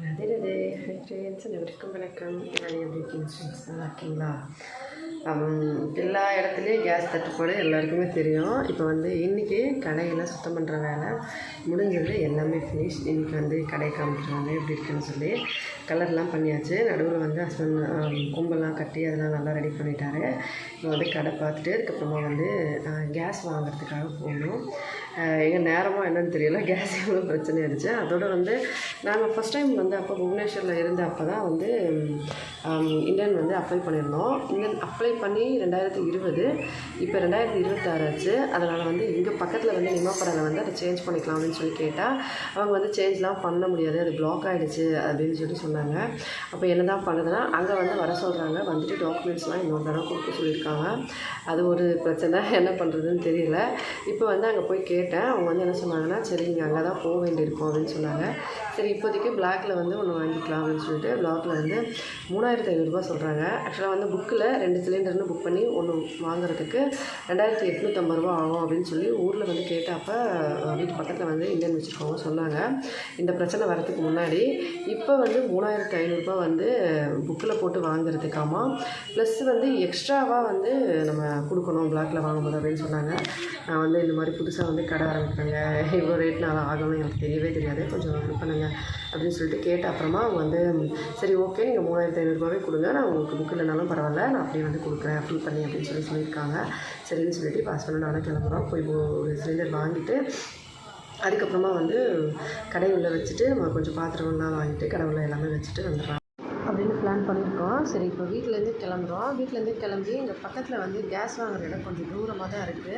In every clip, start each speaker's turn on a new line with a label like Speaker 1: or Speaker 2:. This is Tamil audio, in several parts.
Speaker 1: அதே ஃப்ரெண்ட்ஸ் அனைவருக்கும் வணக்கம். எல்லாரும் எப்படி இருக்கீங்க ஃப்ரெண்ட்ஸ்? நல்லா இருக்கீங்களா? எல்லா இடத்துலையும் கேஸ் தட்டுப்பாடு எல்லாருக்குமே தெரியும். இப்போ வந்து இன்றைக்கி கடையெல்லாம் சுத்தம் பண்ணுற வேலை முடிஞ்சது, எல்லாமே ஃபினிஷ். இன்றைக்கி வந்து கடை காமிக்கிறாங்க எப்படி இருக்குன்னு சொல்லி. கலர்லாம் பண்ணியாச்சு. நடுவில் வந்து ஹஸ்பண்ட் கொம்பெல்லாம் கட்டி அதெல்லாம் நல்லா ரெடி பண்ணிட்டாரு. இப்போ வந்து கடை பார்த்துட்டு அதுக்கப்புறமா வந்து கேஸ் வாங்குறதுக்காக போகணும். எங்கள் நேரமாக என்னென்னு தெரியல, கேஸ் எவ்வளோ பிரச்சனை ஆயிடுச்சு. அதோடு வந்து நாங்கள் ஃபஸ்ட் டைம் வந்து அப்போ புவனேஸ்வரில் இருந்த அப்போ தான் வந்து இந்தியன் வந்து அப்ளை பண்ணியிருந்தோம். இந்தியன் அப்ளை பண்ணி 2020, இப்போ 2026 ஆச்சு. அதனால் வந்து இங்கே பக்கத்தில் வந்து நிமாப்படையில் வந்து அதை சேஞ்ச் பண்ணிக்கலாம் அப்படின்னு சொல்லி கேட்டால் அவங்க வந்து சேஞ்ச்லாம் பண்ண முடியாது, அது பிளாக் ஆகிடுச்சு அப்படின்னு சொல்லி சொன்னாங்க. அப்போ என்ன தான் பண்ணுதுன்னா அங்கே வந்து வர சொல்கிறாங்க, வந்துட்டு டாக்குமெண்ட்ஸ்லாம் இன்னொரு தடவை கொடுக்க சொல்லியிருக்காங்க. அது ஒரு பிரச்சனை, என்ன பண்ணுறதுன்னு தெரியல. இப்போ வந்து அங்கே போய் கேட்டேன். அவங்க வந்து என்ன சொன்னாங்கன்னா, சரி நீங்கள் அங்கே தான் போக வேண்டியிருக்கும் அப்படின்னு சொன்னாங்க. சரி இப்போதைக்கு பிளாக்கில் வந்து ஒன்று வாங்கிக்கலாம் அப்படின்னு சொல்லிட்டு பிளாக்கில் வந்து 3500 சொல்கிறாங்க. ஆக்சுவலாக வந்து புக்கில் 2 சிலிண்டர்னு புக் பண்ணி ஒன்று வாங்குறதுக்கு 2850 ஆகும் அப்படின்னு சொல்லி ஊரில் வந்து கேட்டப்போ வீட்டு பக்கத்தில் வந்து இந்தியன் வச்சுருக்கவங்க சொன்னாங்க. இந்த பிரச்சனை வரதுக்கு முன்னாடி இப்போ வந்து 3500 வந்து புக்கில் போட்டு வாங்குறதுக்காமா, ப்ளஸ் வந்து எக்ஸ்ட்ராவாக வந்து நம்ம கொடுக்கணும் பிளாக்கில் வாங்கும்போது அப்படின்னு சொன்னாங்க. நான் வந்து இந்த மாதிரி புதுசாக வந்து கடை ஆரம்பிக்கிறேங்க, இவ்வளோ ரேட்னால ஆகணும் எனக்கு தெரியவே தெரியாது, கொஞ்சம் இது பண்ணுங்க அப்படின்னு சொல்லிட்டு கேட்ட அப்புறமா அவங்க வந்து சரி ஓகே நீங்கள் 3500 கொடுங்க, நான் உங்களுக்கு புக் இல்லைனாலும் பரவாயில்ல, நான் அப்படியே வந்து கொடுக்குறேன் ஃபில் பண்ணி அப்படின்னு சொல்லியிருக்காங்க. சரின்னு சொல்லிட்டு இப்போ ஹஸ்பண்ட் நானும் கிளம்புறோம். போய் ஒரு சிலிண்டர் வாங்கிட்டு அதுக்கப்புறமா வந்து கடை உள்ளே வச்சுட்டு நம்ம கொஞ்சம் பாத்திரம்லாம் வாங்கிட்டு கடை உள்ள எல்லாமே வச்சுட்டு வந்துடுறோம் அப்படின்னு பிளான் பண்ணியிருக்கோம். சரி இப்போ வீட்டிலேருந்து கிளம்புறோம். வீட்டிலேருந்து கிளம்பி இங்கே பக்கத்தில் வந்து கேஸ் வாங்குற இடம் கொஞ்சம் தூரமாக தான் இருக்குது.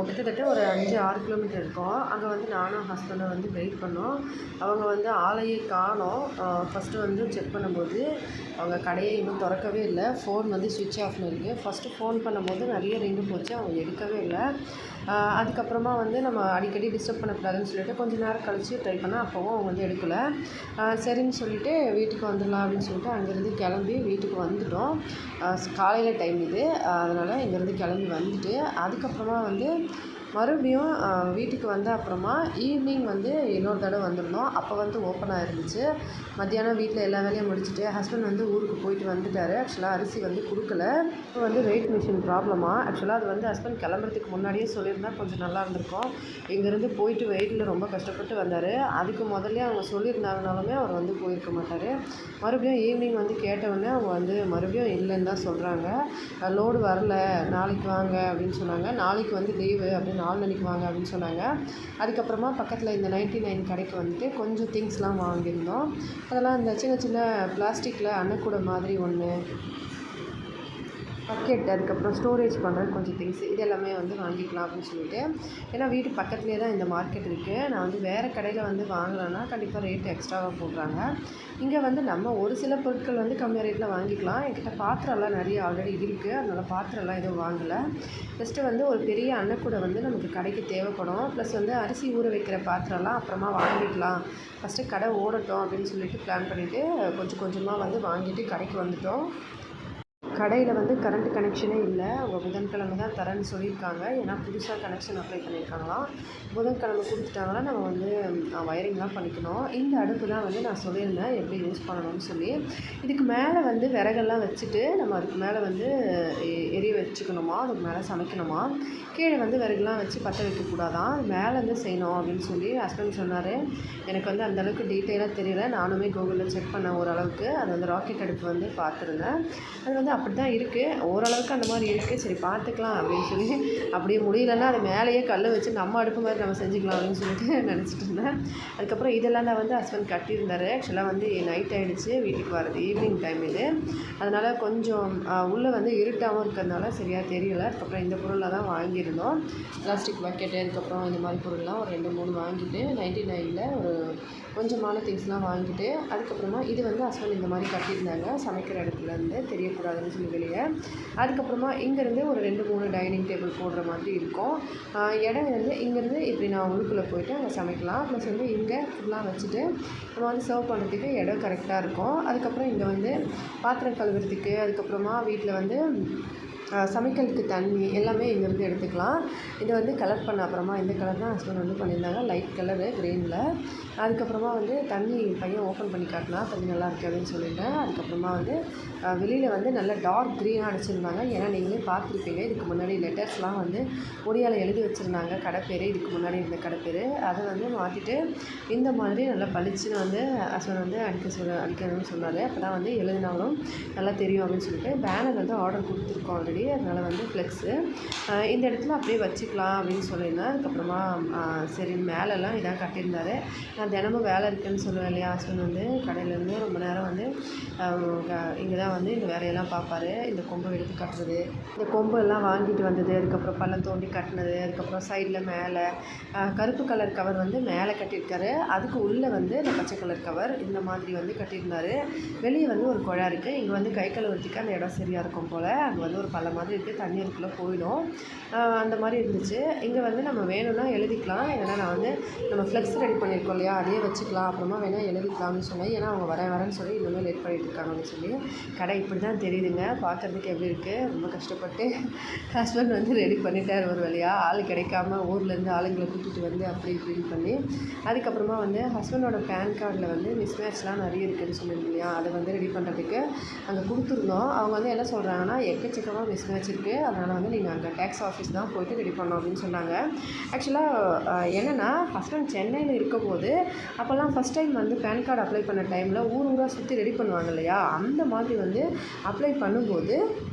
Speaker 1: கிட்டத்தட்ட ஒரு 5-6 கிலோமீட்டர் இருக்கும். அங்கே வந்து நானும் ஹஸ்பண்டும் வந்து வெயிட் பண்ணோம். அவங்க வந்து ஆளையே காணோம். ஃபஸ்ட்டு வந்து செக் பண்ணும்போது அவங்க கடையை இன்னும் திறக்கவே இல்லை. ஃபோன் வந்து சுவிட்ச் ஆஃப்னு இருக்குது. ஃபஸ்ட்டு ஃபோன் பண்ணும்போது நிறைய ரிங்கு போச்சு, அவங்க எடுக்கவே இல்லை. அதுக்கப்புறமா வந்து நம்ம அடிக்கடி டிஸ்டர்ப் பண்ணக்கூடாதுன்னு சொல்லிட்டு கொஞ்சம் நேரம் கழித்து ட்ரை பண்ணால் அப்போவும் அவங்க வந்து எடுக்கலை. சரின்னு சொல்லிவிட்டு வீட்டுக்கு வந்துடலாம் அப்படின்னு சொல்லிட்டு அங்கேருந்து கிளம்பி வீட்டுக்கு வந்துவிட்டோம். காலையில் டைம் இது, அதனால் இங்கேருந்து கிளம்பி வந்துட்டு அதுக்கப்புறமா வந்து மறுபடியும் வீட்டுக்கு வந்த அப்புறமா ஈவினிங் வந்து இன்னொரு தடவை வந்திருந்தோம். அப்போ வந்து ஓப்பனாக இருந்துச்சு. மத்தியானம் வீட்டில் எல்லா வேலையும் முடிச்சுட்டு ஹஸ்பண்ட் வந்து ஊருக்கு போயிட்டு வந்துட்டார். ஆக்சுவலாக அரிசி வந்து கொடுக்கல. இப்போ வந்து வெயிட் மிஷின் ப்ராப்ளமாக. ஆக்சுவலாக அது வந்து ஹஸ்பண்ட் கிளம்புறதுக்கு முன்னாடியே சொல்லியிருந்தா கொஞ்சம் நல்லா இருந்திருக்கும். இங்கேருந்து போயிட்டு வெயிட்டில் ரொம்ப கஷ்டப்பட்டு வந்தார். அதுக்கு முதல்ல அவங்க சொல்லியிருந்தாங்கனாலுமே அவர் வந்து போயிருக்க மாட்டார். மறுபடியும் ஈவினிங் வந்து கேட்டவுடனே அவங்க வந்து மறுபடியும் இல்லைன்னு தான் சொல்கிறாங்க. லோடு வரல, நாளைக்கு வாங்க அப்படின்னு சொன்னாங்க. நாளைக்கு வந்து லீவு அப்படின்னு 4 மணிக்கு வாங்க அப்படின்னு சொன்னாங்க. அதுக்கப்புறமா பக்கத்தில் இந்த 99 கடைக்கு வந்துட்டு கொஞ்சம் திங்ஸ்லாம் வாங்கியிருந்தோம். அதெல்லாம் இந்த சின்ன சின்ன பிளாஸ்டிக்கில் அன்னக்கூடை மாதிரி ஒன்று, பக்கெட், அதுக்கப்புறம் ஸ்டோரேஜ் பண்ணுறது கொஞ்சம் திங்ஸ், இது எல்லாமே வந்து வாங்கிக்கலாம் அப்படின்னு சொல்லிட்டு. ஏன்னா வீட்டு பக்கத்துலேயே தான் இந்த மார்க்கெட் இருக்குது. நான் வந்து வேறு கடையில் வந்து வாங்கினேன்னா கண்டிப்பாக ரேட் எக்ஸ்ட்ராவாக போடுறாங்க. இங்கே வந்து நம்ம ஒரு சில பொருட்கள் வந்து கம்மியாக ரேட்டில் வாங்கிக்கலாம். என்கிட்ட பாத்திரம்லாம் நிறைய ஆல்ரெடி இருக்குது, அதனால் பாத்திரம்லாம் எதுவும் வாங்கலை. ஃபஸ்ட்டு வந்து ஒரு பெரிய அன்னக்கூடை வந்து நமக்கு கடைக்கு தேவைப்படும். ப்ளஸ் வந்து அரிசி ஊற வைக்கிற பாத்திரம்லாம் அப்புறமா வாங்கிக்கலாம், ஃபஸ்ட்டு கடை ஓடட்டும் அப்படின்னு சொல்லிட்டு பிளான் பண்ணிவிட்டு கொஞ்சம் கொஞ்சமாக வந்து வாங்கிட்டு கடைக்கு வந்துவிட்டோம். கடையில் வந்து கரண்ட் கனெக்ஷனே இல்லை. அவங்க புதன்கிழமை தான் தரேன்னு சொல்லியிருக்காங்க. ஏன்னா புதுசாக கனெக்ஷன் அப்ளை பண்ணியிருக்காங்களாம். புதன்கிழமை கொடுத்துட்டாங்கன்னா நம்ம வந்து வயரிங்லாம் பண்ணிக்கணும். இந்த அடுப்பு தான் வந்து நான் சொல்லியிருந்தேன் எப்படி யூஸ் பண்ணணும்னு சொல்லி. இதுக்கு மேலே வந்து விறகெல்லாம் வச்சுட்டு நம்ம அதுக்கு மேலே வந்து எரிய வச்சுக்கணுமா, அதுக்கு மேலே சமைக்கணுமா. கீழே வந்து விறகுலாம் வச்சு பற்ற வைக்கக்கூடாதான், மேலேருந்து செய்யணும் அப்படின்னு சொல்லி ஹஸ்பண்ட் சொன்னார். எனக்கு வந்து அந்தளவுக்கு டீட்டெயிலாக தெரியல. நானுமே கூகுளில் செக் பண்ணேன் ஓரளவுக்கு. அது வந்து ராக்கெட் அடுப்பு வந்து பார்த்துருந்தேன். அது வந்து அப்படி தான் இருக்குது, ஓரளவுக்கு அந்த மாதிரி இருக்குது. சரி பார்த்துக்கலாம் அப்படின்னு சொல்லி, அப்படியே முடியலன்னா அது மேலேயே கல் வச்சு நம்ம அடுப்பு மாதிரி நம்ம செஞ்சுக்கலாம் அப்படின்னு சொல்லிட்டு நினச்சிட்டு இருந்தேன். அதுக்கப்புறம் இதெல்லாம் தான் வந்து ஹஸ்பண்ட் கட்டியிருந்தார். ஆக்சுவலாக வந்து நைட் ஆகிடுச்சு வீட்டுக்கு வர்றது, ஈவினிங் டைம் இது. அதனால் கொஞ்சம் உள்ளே வந்து இருட்டாகவும் இருக்கிறதுனால சரியாக தெரியல. அதுக்கப்புறம் இந்த பொருளை தான் வாங்கியிருந்தோம். பிளாஸ்டிக் பக்கெட்டு, அதுக்கப்புறம் இந்த மாதிரி பொருள்லாம் ஒரு 2-3 வாங்கிட்டு 99ல் ஒரு கொஞ்சமான திங்ஸ்லாம் வாங்கிட்டு அதுக்கப்புறமா இது வந்து ஹஸ்பண்ட் இந்த மாதிரி கட்டியிருந்தாங்க, சமைக்கிற இடத்துலேருந்து தெரியக்கூடாதுன்னு சொல்லி வெளியே. அதுக்கப்புறமா இங்கேருந்து ஒரு 2-3 டைனிங் டேபிள் போடுற மாதிரி இருக்கும். இடம் வந்து இங்கேருந்து இப்படி நான் உள்ளுக்குள்ளே போய்ட்டு அங்கே சமைக்கலாம். ப்ளஸ் வந்து இங்கே ஃபுல்லாக வச்சுட்டு நம்ம வந்து சர்வ் பண்ணுறதுக்கு இடம் கரெக்டாக இருக்கும். அதுக்கப்புறம் இங்கே வந்து பாத்திரம் கழுவுறதுக்கு, அதுக்கப்புறமா வீட்டில் வந்து சமைக்கிறதுக்கு தண்ணி எல்லாமே இங்கேருந்து எடுத்துக்கலாம். இதை வந்து கலர் பண்ண அப்புறமா இந்த கலர் தான் ஹஸ்பண்ட் வந்து பண்ணியிருந்தாங்க, லைட் கலரு க்ரீனில். அதுக்கப்புறமா வந்து தண்ணி பையன் ஓப்பன் பண்ணி காட்டினா தண்ணி நல்லா இருக்குது அப்படின்னு சொல்லிட்டேன். அதுக்கப்புறமா வந்து வெளியில் வந்து நல்ல டார்க் க்ரீனாக அடிச்சிருந்தாங்க. ஏன்னா நீங்களே பார்த்துருப்பீங்க, இதுக்கு முன்னாடி லெட்டர்ஸ்லாம் வந்து ஒடியால் எழுதி வச்சுருந்தாங்க, கடை பேர், இதுக்கு முன்னாடி இருந்த கடை பேர். அதை வந்து மாற்றிட்டு இந்த மாதிரி நல்லா பளிச்சுன்னு வந்து ஹஸ்பண்ட் வந்து அடிக்கணும்னு சொன்னார். அப்போ தான் வந்து எழுதினாலும் நல்லா தெரியும் அப்படின்னு சொல்லிட்டு பேனர் வந்து ஆர்டர் கொடுத்துருக்கோம் ஆல்ரெடி. அதனால் வந்து ஃப்ளெக்ஸு இந்த இடத்துல அப்படியே வச்சுக்கலாம் அப்படின்னு சொல்லியிருந்தேன். அதுக்கப்புறமா சரி மேலெல்லாம் இதாக கட்டியிருந்தார். நான் தினமும் வேலை இருக்குதுன்னு சொல்லுவேன் இல்லையா, ஹஸ்பண்ட் வந்து கடையிலேருந்து ரொம்ப நேரம் வந்து இங்கே தான் வந்து இந்த வேலையெல்லாம் பார்ப்பார். இந்த கொம்பை எடுத்து கட்டுறது, இந்த கொம்பெல்லாம் வாங்கிட்டு வந்தது, அதுக்கப்புறம் பள்ளம் தோண்டி கட்டினது, அதுக்கப்புறம் சைடில் மேலே கருப்பு கலர் கவர் வந்து மேலே கட்டியிருக்காரு, அதுக்கு உள்ளே வந்து இந்த பச்சை கலர் கவர் இந்த மாதிரி வந்து கட்டியிருந்தார். வெளியே வந்து ஒரு குழா இருக்குது, இங்கே வந்து கை கழுவுறதுக்கு அந்த இடம் சரியாக இருக்கும் போல். அங்கே வந்து ஒரு பள்ளம் மாதிரி இருக்குது, தண்ணி இருக்குள்ளே போயிடும், அந்த மாதிரி இருந்துச்சு. இங்கே வந்து நம்ம வேணும்னா எழுதிக்கலாம், இல்லைனா நான் வந்து நம்ம ஃப்ளெக்ஸ் ரெடி பண்ணியிருக்கோம் இல்லையா, அதையே வச்சுக்கலாம், அப்புறமா வேணால் எழுதிக்கலாம்னு சொன்னேன். ஏன்னா அவங்க வரேன்னு சொல்லி இன்னுமே லேட் பண்ணிட்டு இருக்காங்கன்னு சொல்லி. கடை இப்படி தான் தெரியுதுங்க, பார்க்குறதுக்கு எப்படி இருக்குது. ரொம்ப கஷ்டப்பட்டு ஹஸ்பண்ட் வந்து ரெடி பண்ணிட்டார் ஒரு வழியாக, ஆள் கிடைக்காம ஊர்லேருந்து ஆளுங்களை கூட்டிகிட்டு வந்து அப்படி இப்படின்னு பண்ணி. அதுக்கப்புறமா வந்து ஹஸ்பண்டோட பேன் கார்டில் வந்து மிஸ்மேட்ச்லாம் நிறைய இருக்குதுன்னு சொல்லியிருந்தேன் இல்லையா, அதை வந்து ரெடி பண்ணுறதுக்கு அங்கே கொடுத்துருந்தோம். அவங்க வந்து என்ன சொல்கிறாங்கன்னா, எக்கச்சக்கமாக மிஸ்மேட்ச் இருக்குது, அதனால் வந்து நீங்கள் அங்கே டேக்ஸ் ஆஃபீஸ் தான் போய்ட்டு ரெடி பண்ணோம் அப்படின்னு சொன்னாங்க. ஆக்சுவலாக என்னென்னா, ஹஸ்பண்ட் சென்னையில் இருக்கும்போது அப்போல்லாம் ஃபஸ்ட் டைம் வந்து பேன் கார்டு அப்ளை பண்ண டைமில் ஊராக சுற்றி ரெடி பண்ணுவாங்க இல்லையா, அந்த மாதிரி வந்து அப்ளை பண்ணும்போது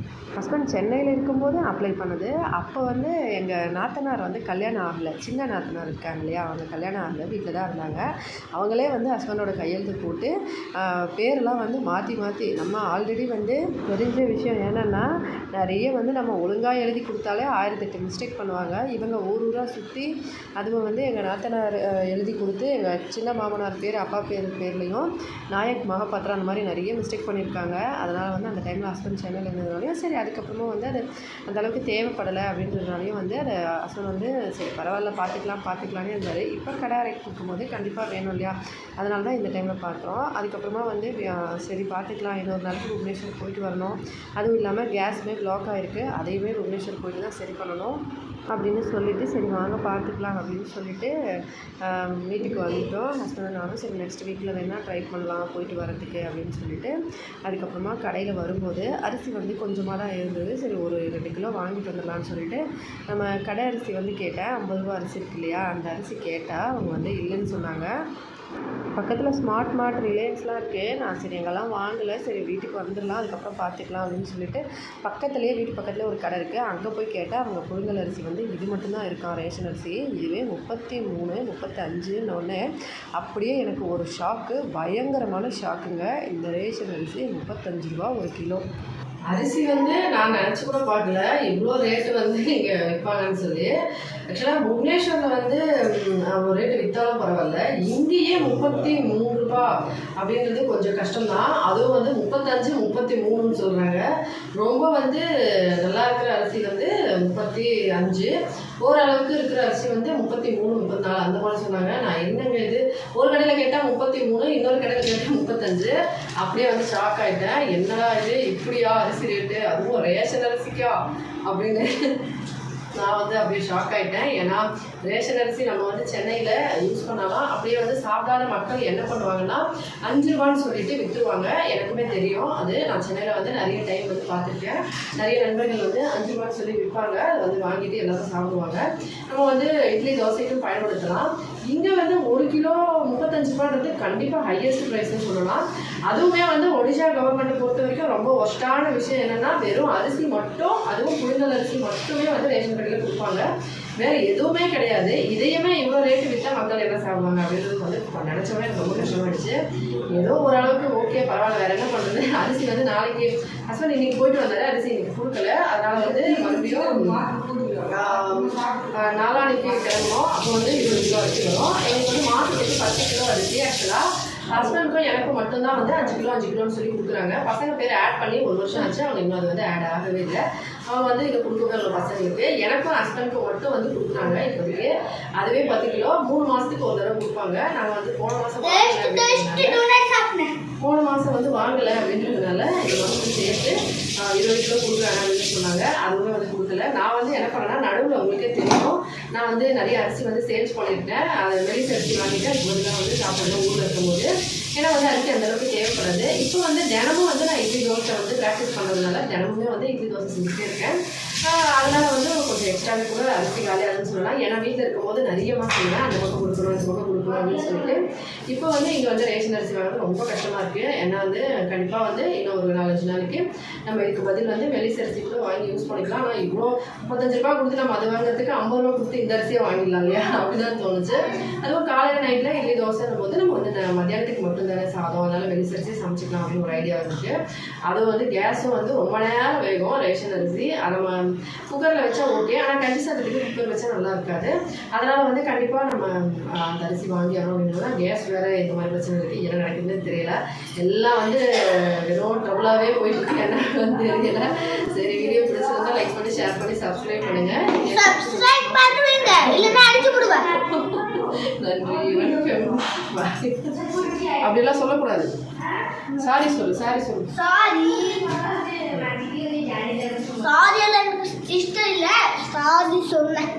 Speaker 1: ஹஸ்பண்ட் சென்னையில் இருக்கும்போது அப்ளை பண்ணது. அப்போ வந்து எங்கள் நாத்தனார் வந்து கல்யாணம் ஆகலை, சின்ன நாத்தனார் இருக்காங்க இல்லையா, அவங்க கல்யாணம் ஆகலை, வீட்டில் தான் இருந்தாங்க. அவங்களே வந்து ஹஸ்பண்டோட கையெழுத்து போட்டு பேரெலாம் வந்து மாற்றி நம்ம ஆல்ரெடி வந்து தெரிஞ்ச விஷயம் என்னென்னா, நிறைய வந்து நம்ம ஒழுங்காக எழுதி கொடுத்தாலே 1008 மிஸ்டேக் பண்ணுவாங்க. இவங்க ஊராக சுற்றி, அதுவும் வந்து எங்கள் நாத்தனார் எழுதி கொடுத்து எங்கள் சின்ன மாமனார் பேர் அப்பா பேர்லேயும் நாயக் மகாபாத்திரா அந்த மாதிரி நிறைய மிஸ்டேக் பண்ணியிருக்காங்க. அதனால் வந்து அந்த டைமில் ஹஸ்பண்ட் சென்னையில் இருந்ததுனாலையும் சரி, அதுக்கப்புறமா வந்து அது அந்தளவுக்கு தேவைப்படலை அப்படின்றதுனாலையும் வந்து அதை ஹஸ்பண்ட் வந்து சரி பரவாயில்ல பார்த்துக்கலான்னு இருந்தார். இப்போ கடை அரைக்கு கொடுக்கும்போது கண்டிப்பாக வேணும் இல்லையா, அதனால தான் இந்த டைமில் பார்க்குறோம். அதுக்கப்புறமா வந்து சரி பார்த்துக்கலாம், இன்னொரு நாளைக்கு புவனேஸ்வர் போயிட்டு வரணும், அதுவும் இல்லாமல் கேஸுமே ப்ளாக் ஆகிருக்கு, அதையுமே புவனேஸ்வர் போயிட்டு தான் சரி பண்ணணும் அப்படின்னு சொல்லிவிட்டு சரி வாங்க பார்த்துக்கலாம் அப்படின்னு சொல்லிவிட்டு வீட்டுக்கு வந்துவிட்டோம். ஹஸ்பண்ட் நானும் சரி நெக்ஸ்ட் வீக்கில் வேணால் ட்ரை பண்ணலாம் போயிட்டு வரதுக்கு அப்படின்னு சொல்லிவிட்டு. அதுக்கப்புறமா கடையில் வரும்போது அரிசி வந்து கொஞ்சமாக தான் இருந்தது. சரி ஒரு 2 கிலோ வாங்கிட்டு வந்துடலான்னு சொல்லிட்டு நம்ம கடை அரிசி வந்து கேட்டேன். 50 ரூபா அரிசி இருக்கு இல்லையா, அந்த அரிசி கேட்டால் அவங்க வந்து இல்லைன்னு சொன்னாங்க. பக்கத்தில் ஸ்மார்ட் மார்ட் ரிலையன்ஸ்லாம் இருக்குது. நான் சரி எங்கெல்லாம் வாங்கலை, சரி வீட்டுக்கு வந்துடலாம் அதுக்கப்புறம் பார்த்துக்கலாம் அப்படின்னு சொல்லிட்டு பக்கத்துலேயே வீட்டு பக்கத்தில் ஒரு கடை இருக்குது, அங்கே போய் கேட்டால் அவங்க புழுங்கல் அரிசி வந்து இது மட்டும்தான் இருக்கான் ரேஷன் அரிசி. இதுவே 33 35 அப்படியே எனக்கு ஒரு ஷாக்கு, பயங்கரமான ஷாக்குங்க. இந்த ரேஷன் அரிசி 35 ரூபா ஒரு கிலோ. அரிசி வந்து நான் நினச்சி கூட பார்க்கல இவ்வளோ ரேட்டு வந்து இங்கே விற்பாங்கன்னு சொல்லி. ஆக்சுவலாக புவனேஸ்வரில் வந்து ஒரு ரேட்டு விற்றாலும் பரவாயில்ல, இங்கேயே 33 ரூபா அப்படின்றது கொஞ்சம் கஷ்டம்தான். அதுவும் வந்து 35 33ன்னு சொல்கிறாங்க. ரொம்ப வந்து நல்லா இருக்கிற அரிசி வந்து 35, ஓரளவுக்கு இருக்கிற அரிசி வந்து 33 34 அந்த மாதிரி சொன்னாங்க. நான் என்னங்க இது, ஒரு கடையில் கேட்டால் 33, இன்னொரு கடையில் கேட்டால் 35. அப்படியே வந்து ஷாக் ஆகிட்டேன், என்னடா இது இப்படியா அரிசி ரேட்டு, அதுவும் ரேஷன் அரிசிக்கா அப்படின்னு நான் வந்து அப்படியே ஷாக் ஆகிட்டேன். ஏன்னா ரேஷன் அரிசி நம்ம வந்து சென்னையில் யூஸ் பண்ணலாம், அப்படியே வந்து சாப்பிடாத மக்கள் என்ன பண்ணுவாங்கன்னா 5 ரூபான்னு சொல்லிட்டு விற்றுருவாங்க. எனக்குமே தெரியும் அது, நான் சென்னையில் வந்து நிறைய டைம் வந்து பார்த்துருக்கேன். நிறைய நண்பர்கள் வந்து 5 ரூபான்னு சொல்லி விற்பாங்க, அதை வந்து வாங்கிட்டு எல்லாரும் சாப்பிடுவாங்க. நம்ம வந்து இட்லி தோசைக்கும் பயன்படுத்தலாம். இங்கே வந்து 1 கிலோ 35 ரூபான்றது கண்டிப்பாக ஹையஸ்ட் ப்ரைஸ்ன்னு சொல்லலாம். அதுவுமே வந்து ஒடிஷா கவர்மெண்ட்டை பொறுத்த வரைக்கும் ரொம்ப ஒஸ்ட்டான விஷயம் என்னென்னா, வெறும் அரிசி மட்டும், அதுவும் புழுங்கல் அரிசி மட்டுமே வந்து ரேஷன் கடையில் கொடுப்பாங்க, வேறு எதுவுமே கிடையாது. இதையுமே இவ்வளோ ரேட்டு விற்றா மக்கள் என்ன சாப்பிடுவாங்க அப்படின்றது வந்து நினச்சவே எனக்கு ரொம்ப கஷ்டமாயிடுச்சு. ஏதோ ஓரளவுக்கு ஓகே பரவாயில்ல, வேறு என்ன பண்ணுறது. அரிசி வந்து நாளைக்கு ஹஸ்பண்ட் இன்றைக்கி போயிட்டு வந்தார், அரிசி இன்றைக்கி கொடுக்கல, அதனால் வந்து மறுபடியும் நாளானிக்கு கிளம்பும். அப்போ வந்து 20 கிலோ அரிசி வரும். எங்களுக்கு வந்து மாதத்துக்கு 10 கிலோ அரிசி. ஆக்சுவலாக ஹஸ்பண்டுக்கும் எனக்கும் மட்டும்தான் வந்து 5 கிலோன்னு சொல்லி கொடுக்குறாங்க. பசங்க பேர் ஆட் பண்ணி 1 வருஷம் ஆச்சு, அவங்க இன்னும் அது வந்து ஆட் ஆகவே இல்லை. அவங்க வந்து இதை கொடுக்குறாங்க பசங்களுக்கு. எனக்கும் ஹஸ்பண்டுக்கும் மட்டும் வந்து கொடுக்குறாங்க இப்போதைக்கு. அதுவே 10 கிலோ 3 மாதத்துக்கு ஒரு தடவை கொடுப்பாங்க. நாங்கள் வந்து போன மாதம் வந்து வாங்கலை அப்படின்றதுனால இந்த மாதத்துக்கு சேர்த்து வீட்டில் கொடுக்குறாங்க அப்படின்னு சொன்னாங்க. அதுவுமே வந்து கொடுக்கல. நான் வந்து என்ன பண்ணேன்னா நடுவில் உங்களுக்கே தெரியும் நான் வந்து நிறைய அரிசி வந்து சேல்ஸ் பண்ணியிருக்கேன். அது மெலிஸ் அரிசி வாங்கிட்டு அதுக்கு பதிலாக வந்து சாப்பிடணும் ஊரில் இருக்கும்போது. ஏன்னா வந்து அரிசி அந்தளவுக்கு தேவைப்படாது. இப்போ வந்து தினமும் வந்து நான் இட்லி தோசை வந்து ப்ராக்டிஸ் பண்ணுறதுனால தினமுமே வந்து இட்லி தோசை செஞ்சுட்டே இருக்கேன். அதனால் வந்து கொஞ்சம் எக்ஸ்ட்ராவே கூட அரிசி காலியாகுதுன்னு சொல்லலாம். ஏன்னா வீட்டில் இருக்கும்போது நிறையமாக செய்வேன். அந்த பக்கம் கொடுக்கணும் இந்த பக்கம் கொடுக்கணும் அப்படின்னு சொல்லிட்டு இப்போ வந்து இங்கே வந்து ரேஷன் அரிசி வாங்குறது ரொம்ப கஷ்டமாக இருக்குது. ஏன்னா வந்து கண்டிப்பாக வந்து இன்னும் ஒரு 4-5 நாளைக்கு நம்ம இதுக்கு பதில் வந்து மெலிஸ் அரிசி கூட வாங்கி யூஸ் பண்ணிக்கலாம். ஆனால் இவ்வளோ 35 ரூபா கொடுத்து நம்ம அது வாங்குறதுக்கு 50 ரூபா கொடுத்து இந்த அரிசியை வாங்கிடலாம் இல்லையா அப்படிதான் தோணுச்சு. அதுவும் காலையில் நைட்டில் இட்லி தோசைன்னும் போது நம்ம வந்து மத்தியானத்துக்கு மட்டும் தானே சாதம், அதனால் மெலிஸ் அரிசி சமைச்சிக்கலாம் அப்படின்னு ஒரு ஐடியா இருந்துச்சு. அதுவும் வந்து கேஸும் வந்து ரொம்ப நேரம் வேகும் ரேஷன் அரிசி. அதை நம்ம குக்கரில் வச்சா ஓகே, ஆனால் கஞ்சி சாதத்துக்கு குக்கர் வச்சா நல்லா இருக்காது. அதனால் வந்து கண்டிப்பாக நம்ம அந்த அரிசி வாங்கி ஆகணும் அப்படின்னா கேஸ் வேறு இந்த மாதிரி பிரச்சனை இருக்குது. என்ன நடக்குதுன்னு தெரியல. எல்லாம் வந்து வெறும் ட்ரபுளாகவே போயிட்டு என்ன வந்து தெரியல. சரி, வீடியோ பிடிச்சிருந்தா லைக் பண்ணி ஷேர் பண்ணி சப்ஸ்கிரைப் பண்ணுங்கள். நன்றி, வணக்கம். அப்படிலாம் சொல்லக்கூடாது. சாரி சொல்லு.
Speaker 2: சாரி எல்லாம் எனக்கு இஷ்டம் இல்லை. சாரி சொன்னேன்.